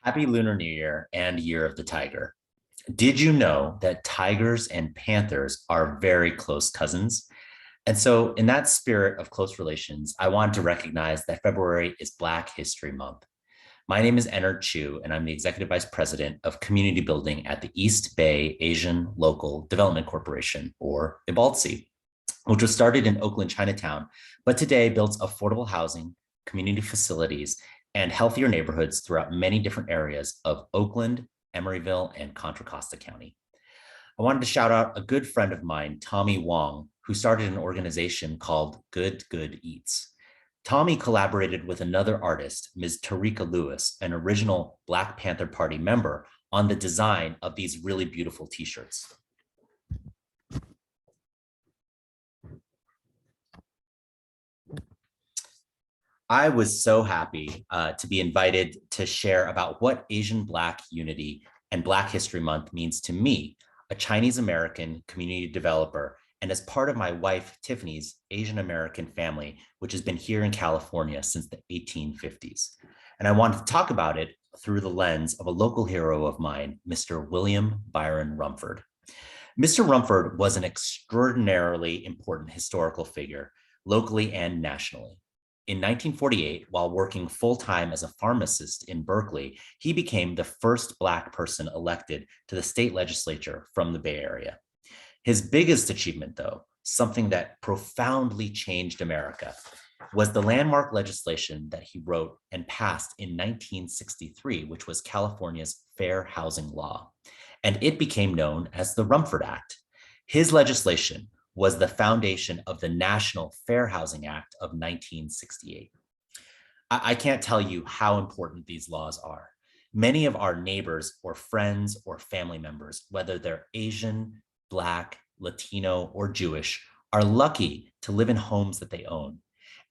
Happy Lunar New Year and Year of the Tiger. Did you know that tigers and panthers are very close cousins? And so, in that spirit of close relations, I want to recognize that February is Black History Month. My name is Ennard Chu, and I'm the Executive Vice President of Community Building at the East Bay Asian Local Development Corporation, or EBALDC, which was started in Oakland, Chinatown, but today builds affordable housing, community facilities, and healthier neighborhoods throughout many different areas of Oakland, Emeryville, and Contra Costa County. I wanted to shout out a good friend of mine, Tommy Wong, who started an organization called Good Good Eats. Tommy collaborated with another artist, Ms. Tarika Lewis, an original Black Panther Party member, on the design of these really beautiful t-shirts. I was so happy to be invited to share about what Asian Black unity and Black History Month means to me, a Chinese American community developer, and as part of my wife Tiffany's Asian American family, which has been here in California since the 1850s. And I wanted to talk about it through the lens of a local hero of mine, Mr. William Byron Rumford. Mr. Rumford was an extraordinarily important historical figure, locally and nationally. In 1948, while working full-time as a pharmacist in Berkeley, he became the first Black person elected to the state legislature from the Bay Area. His biggest achievement, though, something that profoundly changed America, was the landmark legislation that he wrote and passed in 1963, which was California's Fair Housing Law, and it became known as the Rumford Act. His legislation was the foundation of the National Fair Housing Act of 1968. I can't tell you how important these laws are. Many of our neighbors or friends or family members, whether they're Asian, Black, Latino, or Jewish, are lucky to live in homes that they own.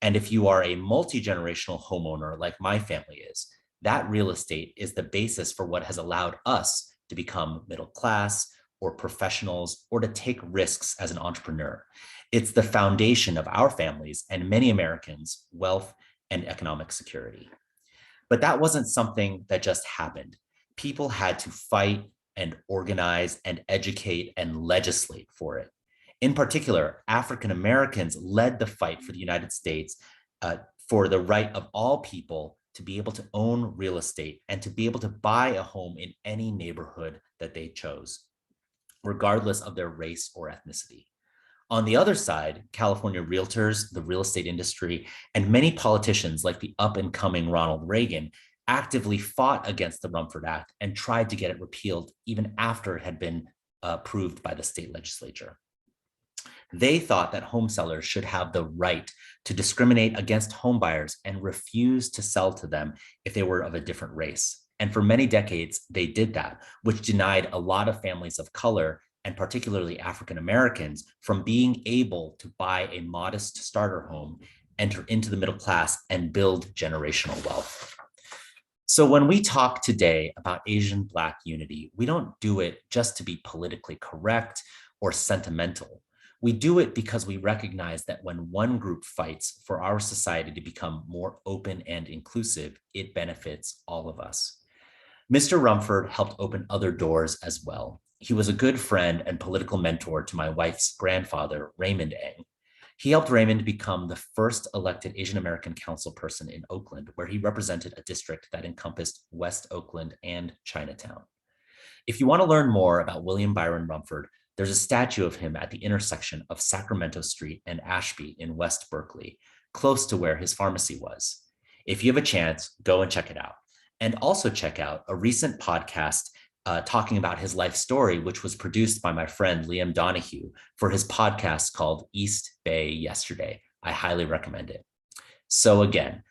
And if you are a multi-generational homeowner like my family is, that real estate is the basis for what has allowed us to become middle class, or professionals, or to take risks as an entrepreneur. It's the foundation of our families and many Americans' wealth and economic security. But that wasn't something that just happened. People had to fight and organize and educate and legislate for it. In particular, African Americans led the fight for the United States for the right of all people to be able to own real estate and to be able to buy a home in any neighborhood that they chose, regardless of their race or ethnicity. On the other side, California realtors, the real estate industry, and many politicians like the up-and-coming Ronald Reagan actively fought against the Rumford Act and tried to get it repealed even after it had been approved by the state legislature. They thought that home sellers should have the right to discriminate against home buyers and refuse to sell to them if they were of a different race. And for many decades, they did that, which denied a lot of families of color, and particularly African Americans, from being able to buy a modest starter home, enter into the middle class, and build generational wealth. So when we talk today about Asian Black unity, we don't do it just to be politically correct or sentimental. We do it because we recognize that when one group fights for our society to become more open and inclusive, it benefits all of us. Mr. Rumford helped open other doors as well. He was a good friend and political mentor to my wife's grandfather, Raymond Eng. He helped Raymond become the first elected Asian American council person in Oakland, where he represented a district that encompassed West Oakland and Chinatown. If you want to learn more about William Byron Rumford, there's a statue of him at the intersection of Sacramento Street and Ashby in West Berkeley, close to where his pharmacy was. If you have a chance, go and check it out. And also check out a recent podcast talking about his life story, which was produced by my friend Liam Donahue for his podcast called East Bay Yesterday. I highly recommend it. So again,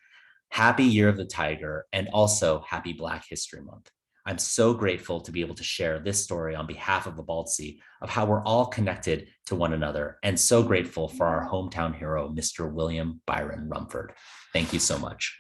happy Year of the Tiger, and also happy Black History Month. I'm so grateful to be able to share this story on behalf of EBALDC of how we're all connected to one another, and so grateful for our hometown hero, Mr. William Byron Rumford. Thank you so much.